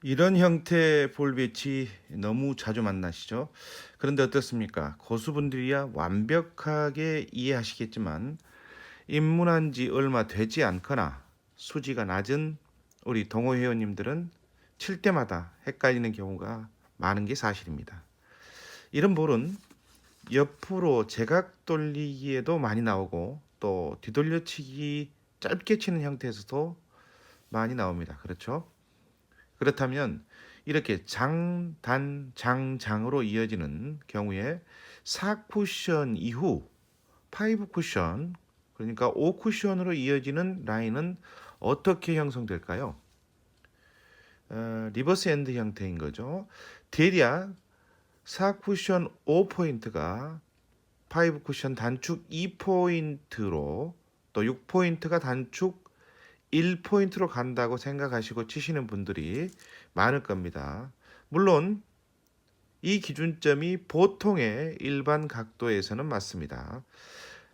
이런 형태의 볼 배치 너무 자주 만나시죠? 그런데 어떻습니까? 고수분들이야 완벽하게 이해하시겠지만 입문한 지 얼마 되지 않거나 수지가 낮은 우리 동호 회원님들은 칠 때마다 헷갈리는 경우가 많은 게 사실입니다. 이런 볼은 옆으로 제각 돌리기에도 많이 나오고 또 뒤돌려치기 짧게 치는 형태에서도 많이 나옵니다. 그렇죠? 그렇다면 이렇게 장, 단, 장, 장으로 이어지는 경우에 4쿠션 이후 5 쿠션, 그러니까 5 쿠션으로 이어지는 라인은 어떻게 형성될까요? 리버스 엔드 형태인 거죠. 대략 4 쿠션 5포인트가 5 쿠션 단축 2포인트로 또 6포인트가 단축 1포인트로 간다고 생각하시고 치시는 분들이 많을 겁니다. 물론 이 기준점이 보통의 일반 각도에서는 맞습니다.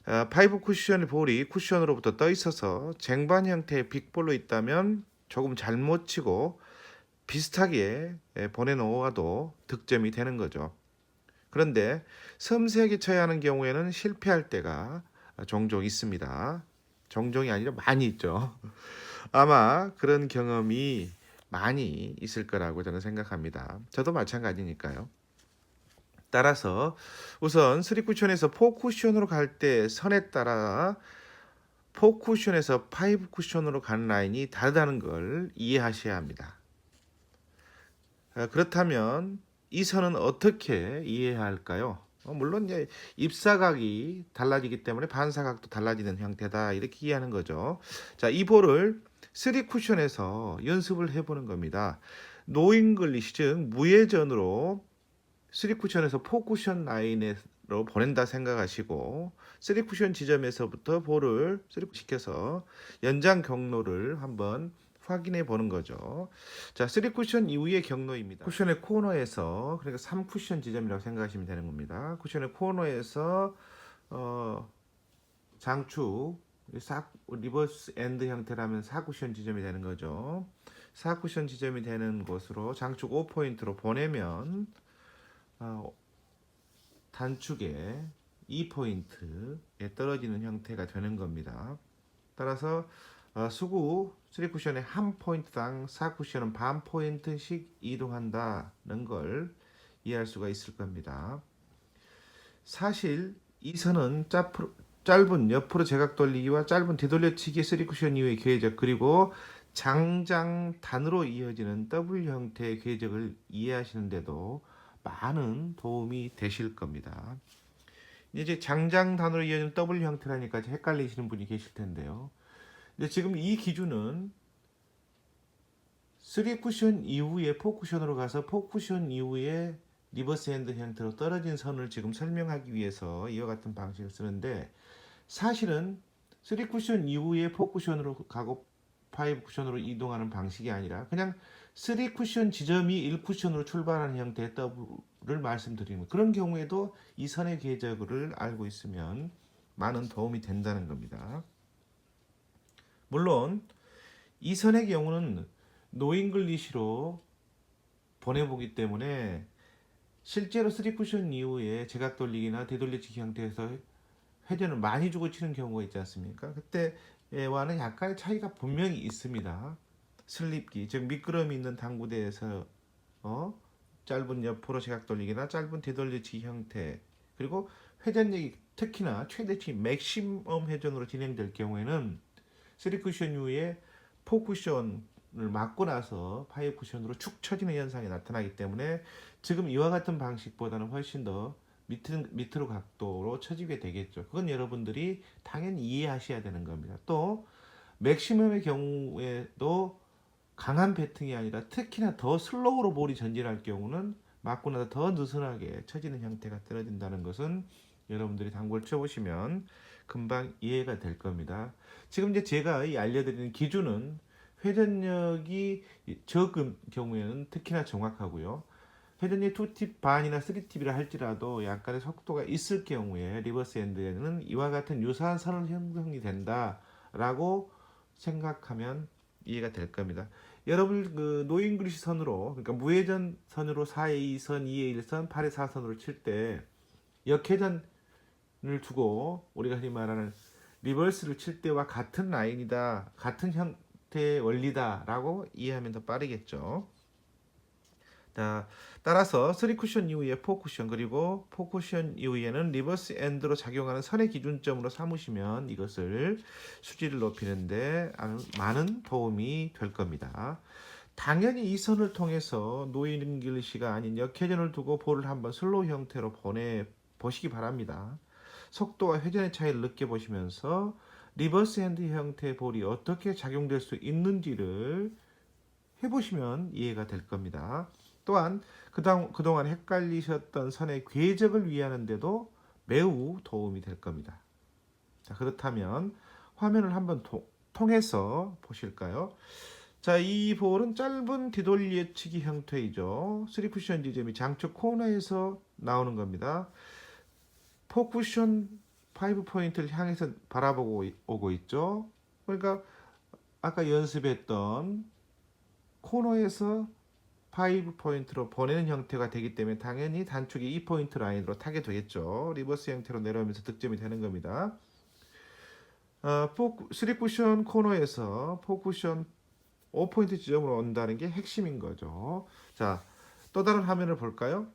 5 쿠션의 볼이 쿠션으로부터 떠 있어서 쟁반 형태의 빅볼로 있다면 조금 잘못 치고 비슷하게 보내놓아도 득점이 되는 거죠. 그런데 섬세하게 쳐야 하는 경우에는 실패할 때가 종종 있습니다. 종종이 아니라 많이 있죠. 아마 그런 경험이 많이 있을 거라고 저는 생각합니다. 저도 마찬가지니까요. 따라서 우선 3쿠션에서 4쿠션으로 갈 때 선에 따라 4쿠션에서 5쿠션으로 가는 라인이 다르다는 걸 이해하셔야 합니다. 그렇다면 이 선은 어떻게 이해해야 할까요? 물론 이제 입사각이 달라지기 때문에 반사각도 달라지는 형태다 이렇게 이해하는 거죠. 자, 이 볼을 3쿠션에서 연습을 해보는 겁니다. 노잉글리시 즉 무회전으로 3쿠션에서 4쿠션 라인으로 보낸다 생각하시고 3쿠션 지점에서부터 볼을 3쿠션 시켜서 연장 경로를 한번 확인해 보는 거죠. 자, 3쿠션 이후의 경로입니다. 쿠션의 코너에서 그러니까 3쿠션 지점이라고 생각하시면 되는 겁니다. 쿠션의 코너에서 장축 리버스 엔드 형태라면 4쿠션 지점이 되는 거죠. 4쿠션 지점이 되는 곳으로 장축 5포인트로 보내면 단축에 2포인트에 떨어지는 형태가 되는 겁니다. 따라서 수구 3쿠션의 한 포인트당 4쿠션은 반 포인트씩 이동한다는 걸 이해할 수가 있을 겁니다. 사실 이 선은 짧은 옆으로 제각 돌리기와 짧은 뒤돌려치기 3쿠션 이후의 궤적 그리고 장장단으로 이어지는 W 형태의 궤적을 이해하시는데도 많은 도움이 되실 겁니다. 이제 장장단으로 이어지는 W 형태라니까 헷갈리시는 분이 계실 텐데요. 근데 지금 이 기준은 3쿠션 이후에 4쿠션으로 가서 4쿠션 이후에 리버스 핸드 형태로 떨어진 선을 지금 설명하기 위해서 이와 같은 방식을 쓰는데 사실은 3쿠션 이후에 4쿠션으로 가고 5쿠션으로 이동하는 방식이 아니라 그냥 3쿠션 지점이 1쿠션으로 출발하는 형태의 더블을 말씀드리는 거예요. 그런 경우에도 이 선의 궤적을 알고 있으면 많은 도움이 된다는 겁니다. 물론 이 선의 경우는 노잉글리시로 보내보기 때문에 실제로 3쿠션 이후에 제각 돌리기나 되돌리치기 형태에서 회전을 많이 주고 치는 경우가 있지 않습니까? 그때와는 약간의 차이가 분명히 있습니다. 슬립기, 즉 미끄럼이 있는 당구대에서 짧은 옆으로 제각 돌리기나 짧은 뒤돌리치기 형태 그리고 회전력이 특히나 최대치 맥시멈 회전으로 진행될 경우에는 3쿠션 이후에 4쿠션을 맞고 나서 5쿠션으로 축 처지는 현상이 나타나기 때문에 지금 이와 같은 방식보다는 훨씬 더 밑으로 각도로 쳐지게 되겠죠. 그건 여러분들이 당연히 이해하셔야 되는 겁니다. 또 맥시멈의 경우에도 강한 배팅이 아니라 특히나 더 슬로우로 볼이 전진할 경우는 맞고 나서 더 느슨하게 쳐지는 형태가 떨어진다는 것은 여러분들이 당구를 쳐보시면 금방 이해가 될 겁니다. 지금 이제 제가 알려드리는 기준은 회전력이 적은 경우에는 특히나 정확하고요. 회전이 2팁 반이나 3팁이라 할지라도 약간의 속도가 있을 경우에 리버스 핸드에는 이와 같은 유사한 선을 형성이 된다라고 생각하면 이해가 될 겁니다. 여러분 그 노잉글리시 선으로, 그러니까 무회전 선으로 4의 2선, 2의 1선, 8의 4선으로 칠 때 역회전을 두고 우리가 흔히 말하는 리버스를 칠 때와 같은 라인이다, 같은 형태의 원리다라고 이해하면 더 빠르겠죠. 자, 따라서 3쿠션 이후에 4쿠션, 그리고 4쿠션 이후에는 리버스 엔드로 작용하는 선의 기준점으로 삼으시면 이것을 수지를 높이는데 많은 도움이 될 겁니다. 당연히 이 선을 통해서 노잉글리시가 아닌 역회전을 두고 볼을 한번 슬로우 형태로 보내 보시기 바랍니다. 속도와 회전의 차이를 느껴보시면서 리버스 핸드 형태의 볼이 어떻게 작용될 수 있는지를 해보시면 이해가 될 겁니다. 또한 그동안 헷갈리셨던 선의 궤적을 이해하는데도 매우 도움이 될 겁니다. 자, 그렇다면 화면을 한번 통해서 보실까요? 자, 이 볼은 짧은 뒤돌려치기 형태이죠. 3쿠션 지점이 장쪽 코너에서 나오는 겁니다. 4쿠션 5포인트를 향해서 바라보고 오고 있죠. 그러니까 아까 연습했던 코너에서 5포인트로 보내는 형태가 되기 때문에 당연히 단축이 2포인트 라인으로 타게 되겠죠. 리버스 형태로 내려오면서 득점이 되는 겁니다. 3쿠션 코너에서 4쿠션 5포인트 지점으로 온다는 게 핵심인 거죠. 자, 또 다른 화면을 볼까요?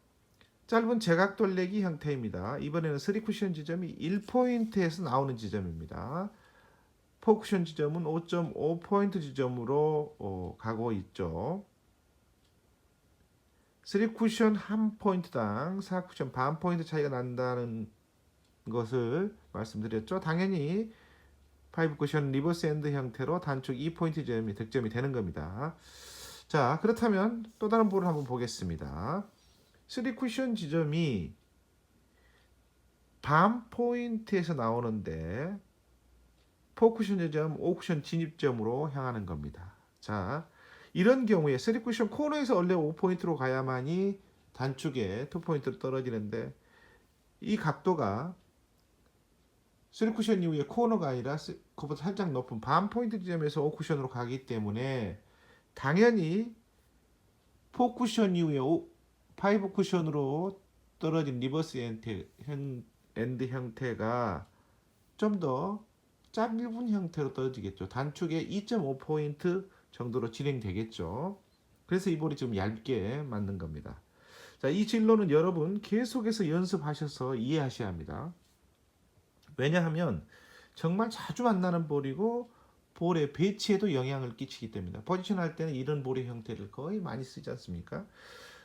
짧은 제각 돌리기 형태입니다. 이번에는 3쿠션 지점이 1포인트에서 나오는 지점입니다. 4쿠션 지점은 5.5포인트 지점으로 가고 있죠. 3쿠션 한 포인트당 4쿠션 반 포인트 차이가 난다는 것을 말씀드렸죠. 당연히 5쿠션 리버스 엔드 형태로 단축 2포인트 지점이 득점이 되는 겁니다. 자, 그렇다면 또 다른 볼을 한번 보겠습니다. 3쿠션 지점이 반 포인트에서 나오는데 4쿠션 지점 5쿠션 진입점으로 향하는 겁니다. 자, 이런 경우에 3쿠션 코너에서 원래 5포인트로 가야만이 단축에 2포인트로 떨어지는데 이 각도가 3쿠션 이후에 코너가 아니라 그보다 살짝 높은 반 포인트 지점에서 5쿠션으로 가기 때문에 당연히 4쿠션 이후에 5쿠션으로 떨어진 리버스 엔드 형태가 좀 더 짧은 형태로 떨어지겠죠. 단축에 2.5포인트 정도로 진행되겠죠. 그래서 이 볼이 좀 얇게 맞는 겁니다. 자, 이 진로는 여러분 계속해서 연습하셔서 이해하셔야 합니다. 왜냐하면 정말 자주 만나는 볼이고 볼의 배치에도 영향을 끼치기 때문에 포지션할 때는 이런 볼의 형태를 거의 많이 쓰지 않습니까?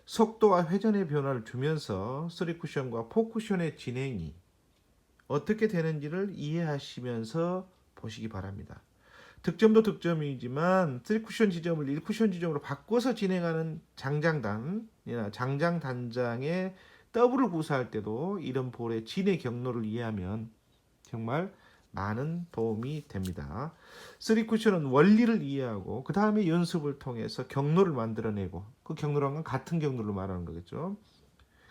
속도와 회전의 변화를 주면서 3쿠션과 4쿠션의 진행이 어떻게 되는지를 이해하시면서 보시기 바랍니다. 득점도 득점이지만 3쿠션 지점을 1쿠션 지점으로 바꿔서 진행하는 장장단이나 장장단장의 더블을 구사할 때도 이런 볼의 진의 경로를 이해하면 정말 많은 도움이 됩니다. 3쿠션은 원리를 이해하고 그 다음에 연습을 통해서 경로를 만들어내고, 그 경로란 건 같은 경로를 말하는 거겠죠.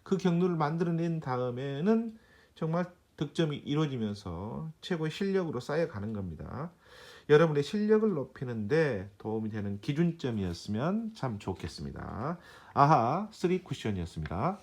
그 경로를 만들어낸 다음에는 정말 득점이 이루어지면서 최고의 실력으로 쌓여가는 겁니다. 여러분의 실력을 높이는데 도움이 되는 기준점이었으면 참 좋겠습니다. 아하 3쿠션이었습니다.